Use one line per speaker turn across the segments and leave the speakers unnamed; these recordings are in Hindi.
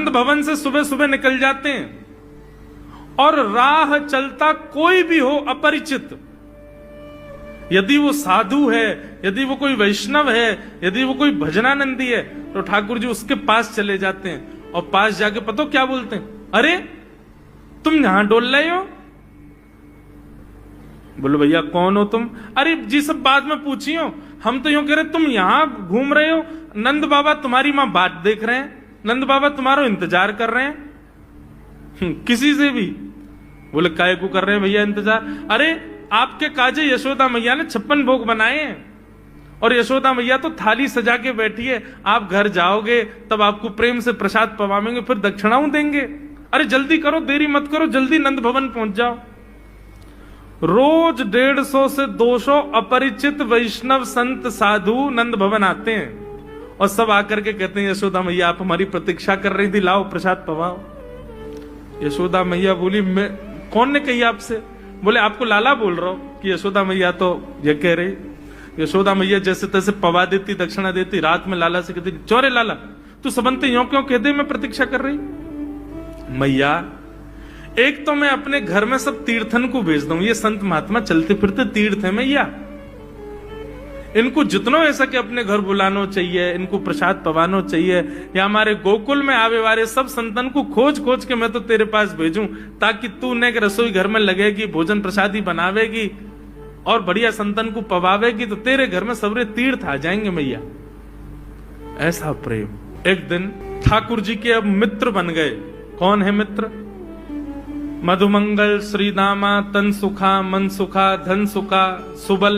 नंद भवन से सुबह सुबह निकल जाते हैं और राह चलता कोई भी हो अपरिचित, यदि वो साधु है, यदि वो कोई वैष्णव है, यदि वो कोई भजनानंदी है, तो ठाकुर जी उसके पास चले जाते हैं और पास जाके पता क्या बोलते हैं, अरे तुम यहां डोल रहे हो? बोलो भैया कौन हो तुम? अरे जी सब बाद में पूछियो, हम तो यूं कह रहे तुम यहां घूम रहे हो, नंद बाबा तुम्हारी मां बात देख रहे हैं, नंद बाबा तुम्हारा इंतजार कर रहे हैं। किसी से भी? बोले काय को कर रहे हैं भैया इंतजार? अरे आपके काजे यशोदा मैया ने 56 भोग बनाए हैं और यशोदा मैया तो थाली सजा के बैठी है, आप घर जाओगे तब आपको प्रेम से प्रसाद पवाएंगे, फिर दक्षिणाओं देंगे। अरे जल्दी करो, देरी मत करो, जल्दी नंद भवन पहुंच जाओ। रोज 150 से 200 अपरिचित वैष्णव संत साधु नंद भवन आते हैं और सब आकर के कहते हैं यशोदा मैया आप हमारी प्रतीक्षा कर रही थी, लाओ प्रसाद पवाओ। यशोदा मैया बोली मैं, कौन ने कही आपसे? बोले आपको लाला बोल रहा हूं कि यशोदा मैया तो ये कह रही। यशोदा मैया जैसे तैसे पवा देती, दक्षिणा देती, रात में लाला से कहती चौरे लाला तू सबंते यों क्यों कह दे मैं प्रतीक्षा कर रही? मैया एक तो मैं अपने घर में सब तीर्थन को भेज दूं, ये संत महात्मा चलते फिरते तीर्थ है मैया, इनको जितना हो सके अपने घर बुलाना चाहिए, इनको प्रसाद पवानो चाहिए, या हमारे गोकुल में आवे वाले सब संतन को खोज खोज के मैं तो तेरे पास भेजूं ताकि तू ने रसोई घर में लगेगी, भोजन प्रसादी बनावेगी और बढ़िया संतन को पवावेगी तो तेरे घर में सबरे तीर्थ आ जाएंगे मैया। ऐसा प्रेम। एक दिन ठाकुर जी के अब मित्र बन गए। कौन है मित्र? मधुमंगल, श्रीदामा, तन सुखा, मन सुखा, धन सुखा, सुबल,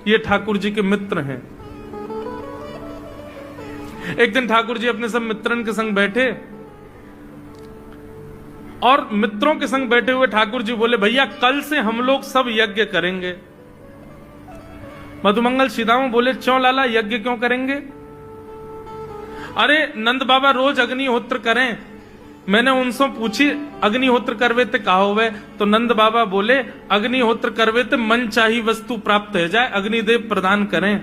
ये ठाकुर जी के मित्र हैं। एक दिन ठाकुर जी अपने सब मित्रन के संग बैठे और मित्रों के संग बैठे हुए ठाकुर जी बोले भैया कल से हम लोग सब यज्ञ करेंगे। मधुमंगल सीधाओं बोले क्यों लाला यज्ञ क्यों करेंगे? अरे नंद बाबा रोज अग्निहोत्र करें, मैंने उनसे पूछी अग्निहोत्र करवे ते कहा हुए, तो नंद बाबा बोले अग्निहोत्र करवे ते मन चाही वस्तु प्राप्त हो जाए, अग्निदेव प्रदान करें।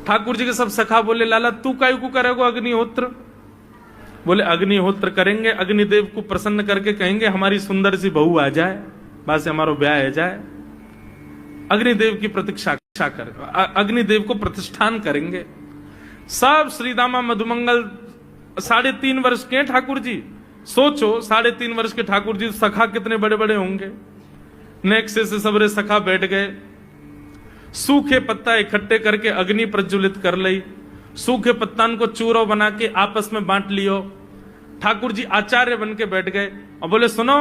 ठाकुर जी के सब सखा बोले लाला तू काय को करेगो अग्निहोत्र? बोले अग्निहोत्र करेंगे, अग्निदेव को प्रसन्न करके कहेंगे हमारी सुंदर सी बहू आ जाए, बस हमारा ब्याह हो जाए। अग्निदेव की प्रतीक्षा कर, अग्निदेव को प्रतिष्ठान करेंगे। सब श्रीदामा मधुमंगल 3.5 वर्ष के ठाकुर जी, सोचो 3.5 वर्ष के ठाकुर जी, सखा कितने बड़े बड़े होंगे। नेक्से से सबरे सखा बैठ गए, सूखे पत्ता इकट्ठे करके अग्नि प्रज्वलित कर ली, सूखे पत्तान को चूरो बना के आपस में बांट लियो। ठाकुर जी आचार्य बन के बैठ गए और बोले सुनो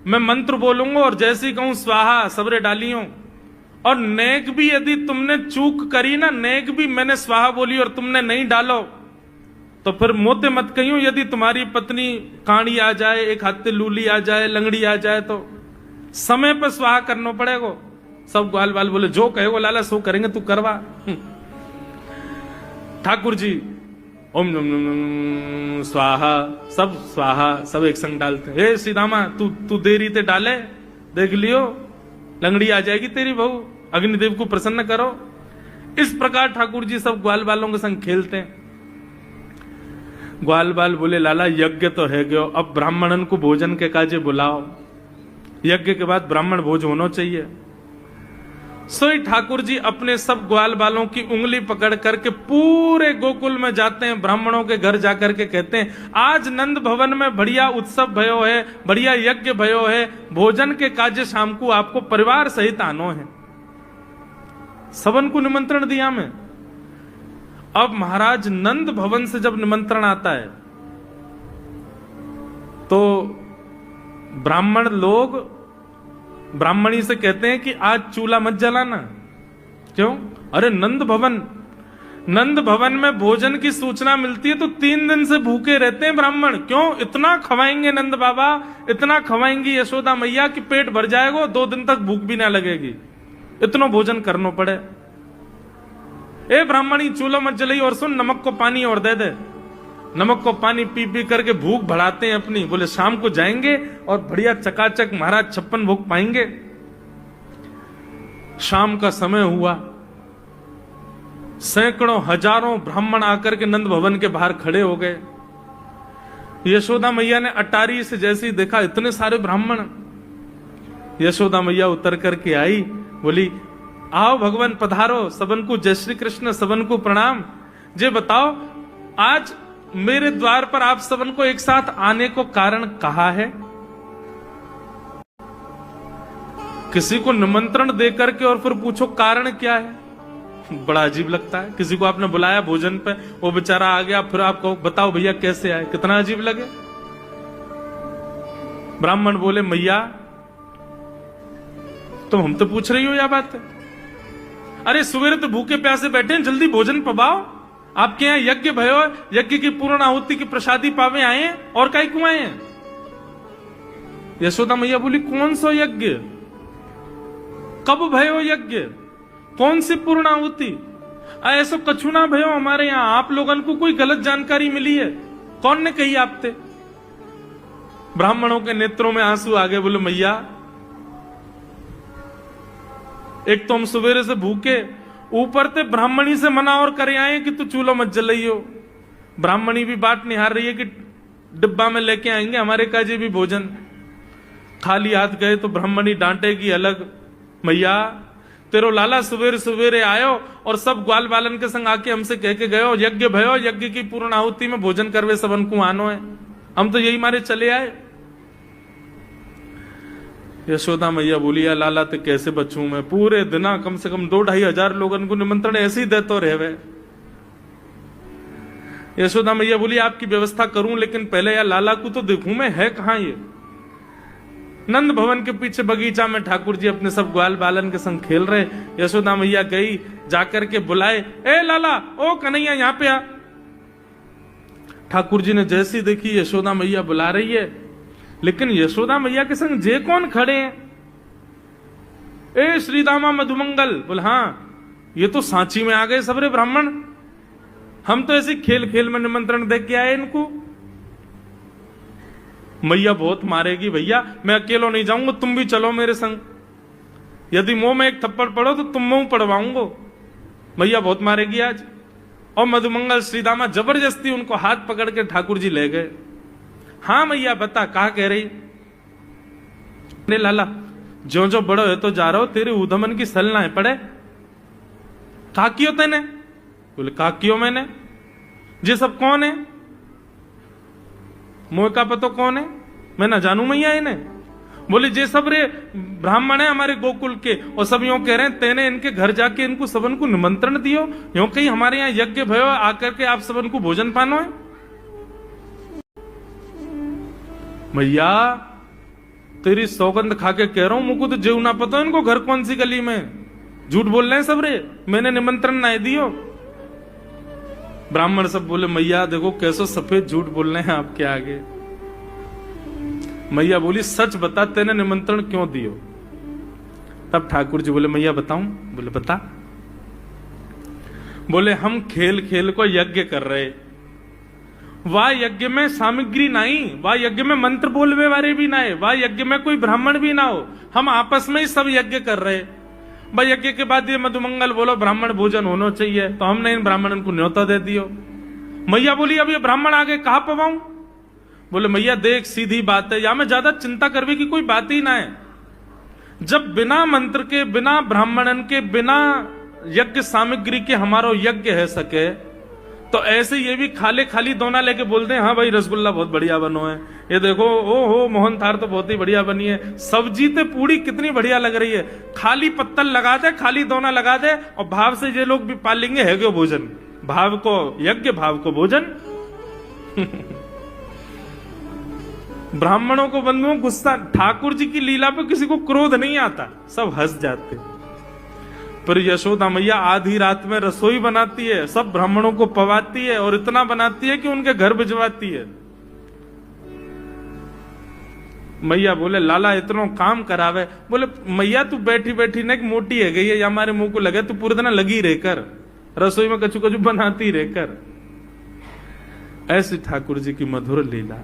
मैं मंत्र बोलूंगा और जैसे ही कहूं स्वाहा सबरे डालियो, और नेक भी यदि तुमने चूक करी ना, नेक भी मैंने स्वाहा बोली और तुमने नहीं डालो तो फिर मोते मत कहियो, यदि तुम्हारी पत्नी कांडी आ जाए, एक हाथे लूली आ जाए, लंगड़ी आ जाए तो समय पर स्वाहा करना पड़ेगा। सब ग्वाल बाल बोले जो कहेगो लाला सो करेंगे, तू करवा। ठाकुर जी ओम नम नम स्वाहा, सब स्वाहा सब एक संग डालते। हे सीधामा तू देरी ते डाले, देख लियो लंगड़ी आ जाएगी तेरी बहू, अग्निदेव को प्रसन्न करो। इस प्रकार ठाकुर जी सब ग्वाल बालों के संग खेलते हैं। ग्वाल बाल बोले लाला यज्ञ तो है गयो, अब ब्राह्मणन को भोजन के काजे बुलाओ, यज्ञ के बाद ब्राह्मण भोज होना चाहिए। सोई ठाकुर जी अपने सब ग्वाल बालों की उंगली पकड़ करके पूरे गोकुल में जाते हैं, ब्राह्मणों के घर जाकर के कहते हैं आज नंद भवन में बढ़िया उत्सव भयो है, बढ़िया यज्ञ भयो है, भोजन के काजे शाम को आपको परिवार सहित आनो है। सबन को निमंत्रण दिया मैं। अब महाराज नंद भवन से जब निमंत्रण आता है तो ब्राह्मण लोग ब्राह्मणी से कहते हैं कि आज चूल्हा मत जलाना। क्यों? अरे नंद भवन में भोजन की सूचना मिलती है तो 3 दिन से भूखे रहते हैं ब्राह्मण। क्यों? इतना खवाएंगे नंद बाबा, इतना खवाएंगी यशोदा मैया कि पेट भर जाएगा, 2 दिन तक भूख भी ना लगेगी, इतना भोजन करना पड़े। ए ब्राह्मणी चूल्हा मत जलाई और सुन नमक को पानी और दे दे। नमक को पानी पी पी करके भूख बढ़ाते हैं अपनी। बोले शाम को जाएंगे और बढ़िया चकाचक महाराज 56 भोग पाएंगे। शाम का समय हुआ, सैकड़ों हजारों ब्राह्मण आकर के नंद भवन के बाहर खड़े हो गए। यशोदा मैया ने अटारी से जैसे ही देखा इतने सारे ब्राह्मण, यशोदा मैया उतर करके आई, बोली आओ भगवान पधारो, सबन को जय श्री कृष्ण, सबन को प्रणाम। जे बताओ आज मेरे द्वार पर आप सबन को एक साथ आने को कारण कहा है? किसी को निमंत्रण दे करके और फिर पूछो कारण क्या है, बड़ा अजीब लगता है। किसी को आपने बुलाया भोजन पे, वो बेचारा आ गया, फिर आपको बताओ भैया कैसे आए, कितना अजीब लगे। ब्राह्मण बोले मैया तुम हमसे पूछ रही हो या बात है? अरे सवेरे तो भूखे प्यासे बैठे हैं, जल्दी भोजन पवाओ। आपके यहाँ यज्ञ भयो, यज्ञ की पूर्ण आहुति की प्रसादी पावे आए हैं, और काई क्यों आए हैं? यशोदा मैया बोली कौन सा यज्ञ, कब भयो यज्ञ, कौन सी पूर्ण आहुति? ऐसा कछु ना भयो हमारे यहाँ, आप लोगन को कोई गलत जानकारी मिली है, कौन ने कही आपते? ब्राह्मणों के नेत्रों में आंसू आ गए, बोले मैया एक तो हम सवेरे से भूखे, ऊपर ते ब्राह्मणी से मना और करे आए कि तू चूल्हा मत जलाइयो। ब्राह्मणी भी बात निहार रही है कि डिब्बा में लेके आएंगे हमारे काजे भी भोजन। खाली हाथ गए तो ब्राह्मणी डांटेगी अलग, मैया तेरो लाला सवेरे सवेरे आयो और सब ग्वाल बालन के संग आके हमसे कह के गयो यज्ञ भयो, यज्ञ की पूर्ण आहुति में भोजन करवे सबन को आनो है, हम तो यही मारे चले आए। यशोदा मैया बोली या लाला ते कैसे बचूं मैं, पूरे दिना कम से कम 2-2.5 हजार लोगन को निमंत्रण ऐसे ही देते रहे। यशोदा मैया बोली आपकी व्यवस्था करूं, लेकिन पहले या लाला को तो देखूं मैं, है कहां ये? नंद भवन के पीछे बगीचा में ठाकुर जी अपने सब ग्वाल बालन के संग खेल रहे। यशोदा मैया गई, जाकर के बुलाए, ए लाला, ओ कन्हैया यहाँ पे आ। ठाकुर जी ने जैसी देखी यशोदा मैया बुला रही है, लेकिन यशोदा मैया के संग जे कौन खड़े हैं? ए श्रीदामा मधुमंगल। बोल हाँ, ये तो सांची में आ गए सबरे ब्राह्मण, हम तो ऐसे खेल खेल में निमंत्रण दे के आए इनको। मैया बहुत मारेगी भैया, मैं अकेलो नहीं जाऊंगा, तुम भी चलो मेरे संग, यदि मुंह में एक थप्पड़ पड़ो तो तुम मुंह पड़वाऊंगा, मैया बहुत मारेगी आज। और मधुमंगल श्रीदामा जबरदस्ती उनको हाथ पकड़ के ठाकुर जी ले गए। हाँ मैया बता, कहा कह रही? ने लाला जो जो बड़ो है तो जा रहा हो, तेरे उधमन की सल ना है पड़े। कहा कियो तेने? बोले कहा कियो मैंने, ये सब कौन है? मोह का पतो कौन है, मैं ना जानू मैया इन्हें। बोले जे सब रे ब्राह्मण है हमारे गोकुल के, और सब यूं कह रहे हैं तेने इनके घर जाके इनको सबन को निमंत्रण दियो, यूं कहीं हमारे यहाँ यज्ञ भयो आकर के आप सबन को भोजन पानो है। मैया तेरी सौगंध खा के कह रहा हूं, मुझको तो जेव ना पता इनको घर कौन सी गली में, झूठ बोल रहे हैं सब रे, मैंने निमंत्रण ना दियो। ब्राह्मण सब बोले मैया देखो कैसो सफेद झूठ बोल रहे हैं आपके आगे। मैया बोली सच बता, तेने निमंत्रण क्यों दियो? तब ठाकुर जी बोले मैया बताऊं? बोले बता। बोले हम खेल खेल को यज्ञ कर रहे, वाह यज्ञ में सामग्री नहीं, वाह यज्ञ में मंत्र बोलवे वाले भी ना है, वाह यज्ञ में कोई ब्राह्मण भी ना हो, हम आपस में ही सब यज्ञ कर रहे। भाई यज्ञ के बाद ये मधुमंगल बोलो ब्राह्मण भोजन होना चाहिए, तो हमने इन ब्राह्मणों को न्योता दे दियो। मैया बोली अब ये ब्राह्मण आगे कहां पवाऊं? बोले मैया देख सीधी बात है, या में ज्यादा चिंता करवे की कोई बात ही ना है। जब बिना मंत्र के, बिना ब्राह्मणन के, बिना यज्ञ सामग्री के हमारा यज्ञ है सके, तो ऐसे ये भी खाली खाली दोना लेके बोलते हैं हाँ भाई रसगुल्ला बहुत बढ़िया बनो है, ये देखो ओ हो मोहन थार तो बहुत ही बढ़िया बनी है, सब्जी तो पूरी कितनी बढ़िया लग रही है, खाली पत्तल लगा दे, खाली दोना लगा दे, और भाव से ये लोग भी पाल लेंगे है क्यों भोजन, भाव को यज्ञ भाव को भोजन। ब्राह्मणों को बंधुओं गुस्सा, ठाकुर जी की लीला पे किसी को क्रोध नहीं आता, सब हंस जाते। पर यशोदा मैया आधी रात में रसोई बनाती है, सब ब्राह्मणों को पवाती है, और इतना बनाती है कि उनके घर भिजवाती है। मैया बोले लाला इतना काम करावे। बोले मैया तू बैठी बैठी ना मोटी है गई है, या हमारे मुंह को लगे, तू पूरे दिन लगी रहकर रसोई में कछु कछु बनाती रहकर। ऐसी ठाकुर जी की मधुर लीला।